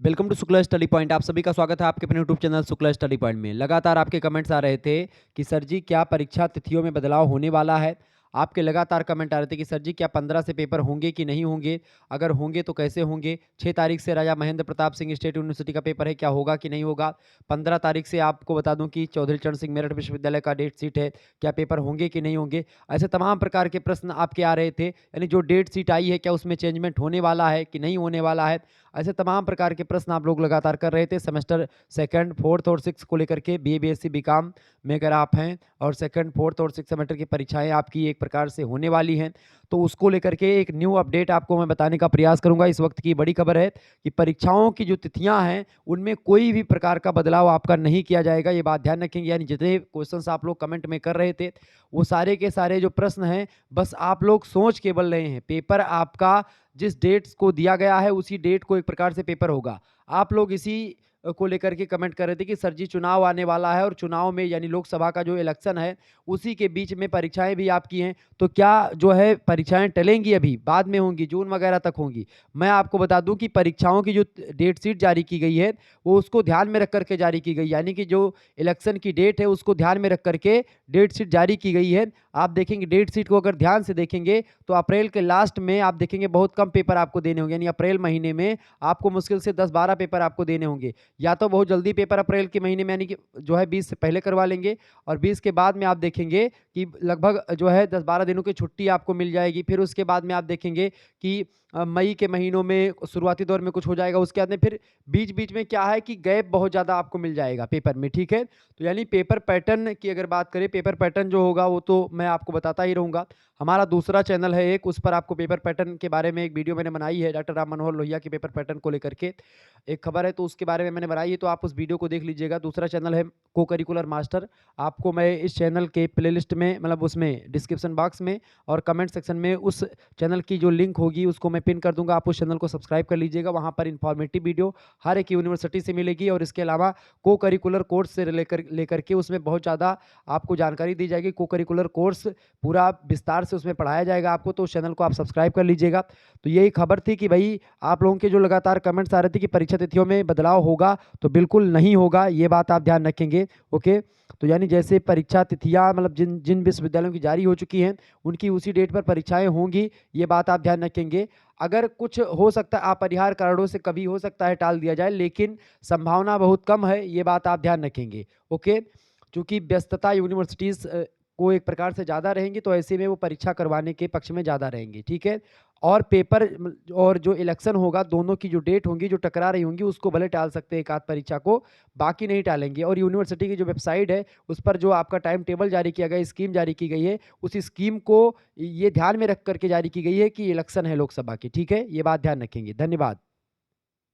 Welcome to Shukla study point. आप सभी का स्वागत है आपके अपने YouTube channel Shukla study point में। लगातार आपके कमेंट्स आ रहे थे कि सर जी क्या परीक्षा तिथियों में बदलाव होने वाला है। आपके लगातार कमेंट आ रहे थे कि सर जी क्या 15 से पेपर होंगे कि नहीं होंगे, अगर होंगे तो कैसे होंगे। 6 तारीख से राजा महेंद्र प्रताप सिंह स्टेट यूनिवर्सिटी का पेपर है, क्या होगा कि नहीं होगा। 15 तारीख से आपको बता दूं कि चौधरी चरण सिंह मेरठ विश्वविद्यालय का डेट शीट है, क्या पेपर होंगे कि नहीं होंगे। ऐसे तमाम प्रकार के प्रश्न आपके आ रहे थे, यानी जो डेट शीट आई है क्या उसमें चेंजमेंट होने वाला है कि नहीं होने वाला है। ऐसे तमाम प्रकार के प्रश्न आप लोग लगातार कर रहे थे। सेमेस्टर सेकंड, फोर्थ और सिक्स को लेकर के बीए, बीएससी, बीकॉम में अगर आप हैं और सेकंड, फोर्थ और सिक्स सेमेस्टर की परीक्षाएं आपकी एक प्रकार से होने वाली हैं, तो उसको लेकर के एक न्यू अपडेट आपको मैं बताने का प्रयास करूंगा। इस वक्त की बड़ी खबर है कि परीक्षाओं की जो तिथियां हैं उनमें कोई भी प्रकार का बदलाव आपका नहीं किया जाएगा। ये बात ध्यान रखेंगे। यानी जितने क्वेश्चंस आप लोग कमेंट में कर रहे थे वो सारे के सारे जो प्रश्न हैं बस आप लोग सोच केवल रहे हैं। पेपर आपका जिस डेट्स को दिया गया है उसी डेट को एक प्रकार से पेपर होगा। आप लोग इसी को लेकर के कमेंट कर रहे थे कि सर जी चुनाव आने वाला है और चुनाव में यानी लोकसभा का जो इलेक्शन है उसी के बीच में परीक्षाएं भी आपकी हैं, तो क्या जो है परीक्षाएं टलेंगी, अभी बाद में होंगी, जून वगैरह तक होंगी। मैं आपको बता दूं कि परीक्षाओं की जो डेट शीट जारी की गई है वो उसको ध्यान में रख करके जारी की गई, यानी कि जो इलेक्शन की डेट है उसको ध्यान में रख करके डेट शीट जारी की गई है। आप देखेंगे डेट शीट को अगर ध्यान से देखेंगे तो अप्रैल के लास्ट में आप देखेंगे बहुत कम पेपर आपको देने होंगे, यानी अप्रैल महीने में आपको मुश्किल से 10-12 पेपर आपको देने होंगे। या तो बहुत जल्दी पेपर अप्रैल के महीने में यानी कि जो है 20 से पहले करवा लेंगे और 20 के बाद में आप देखेंगे कि लगभग जो है 10-12 दिनों की छुट्टी आपको मिल जाएगी। फिर उसके बाद में आप देखेंगे कि मई के महीनों में शुरुआती दौर में कुछ हो जाएगा। उसके बाद में फिर बीच बीच में क्या है कि गैप बहुत ज़्यादा आपको मिल जाएगा पेपर में, ठीक है। तो यानी पेपर पैटर्न की अगर बात करें, पेपर पैटर्न जो होगा वो तो मैं आपको बताता ही रहूँगा। हमारा दूसरा चैनल है एक, उस पर आपको पेपर पैटर्न के बारे में एक वीडियो मैंने बनाई है, डॉक्टर राम मनोहर लोहिया के पेपर पैटर्न को लेकर के एक खबर है, तो उसके बारे में मैंने बनाई है, तो आप उस वीडियो को देख लीजिएगा। दूसरा चैनल है को करिकुलर मास्टर। आपको मैं इस चैनल के प्लेलिस्ट में मतलब उसमें डिस्क्रिप्शन बॉक्स में और कमेंट सेक्शन में उस चैनल की जो लिंक होगी उसको मैं पिन कर दूंगा। आप उस चैनल को सब्सक्राइब कर लीजिएगा, वहाँ पर इंफॉर्मेटिव वीडियो हर एक यूनिवर्सिटी से मिलेगी और इसके अलावा को करिकुलर कोर्स से लेकर के उसमें बहुत ज़्यादा आपको जानकारी दी जाएगी। को करिकुलर कोर्स पूरा विस्तार से उसमें पढ़ाया जाएगा आपको, तो उस चैनल को आप सब्सक्राइब कर लीजिएगा। तो यही खबर थी कि भाई आप लोगों के जो लगातार कमेंट्स आ रहे थे कि परीक्षा तिथियों में बदलाव होगा, तो बिल्कुल नहीं होगा, ये बात आप ध्यान रखेंगे। ओके, तो यानी जैसे परीक्षा तिथियां मतलब जिन जिन विश्वविद्यालयों की जारी हो चुकी हैं उनकी उसी डेट पर परीक्षाएं होंगी, ये बात आप ध्यान रखेंगे। अगर कुछ हो सकता है अपरिहार्य कारणों से कभी हो सकता है टाल दिया जाए, लेकिन संभावना बहुत कम है, ये बात आप ध्यान रखेंगे। ओके, क्योंकि व्यस्तता यूनिवर्सिटीज को एक प्रकार से ज़्यादा रहेंगी, तो ऐसे में वो परीक्षा करवाने के पक्ष में ज़्यादा रहेंगी, ठीक है। और पेपर और जो इलेक्शन होगा दोनों की जो डेट होंगी जो टकरा रही होंगी उसको भले टाल सकते हैं एक आध परीक्षा को, बाकी नहीं टालेंगे। और यूनिवर्सिटी की जो वेबसाइट है उस पर जो आपका टाइम टेबल जारी किया गया, स्कीम जारी की गई है, उस स्कीम को ये ध्यान में रख करके जारी की गई है कि इलेक्शन है लोकसभा की, ठीक है। ये बात ध्यान रखेंगे। धन्यवाद।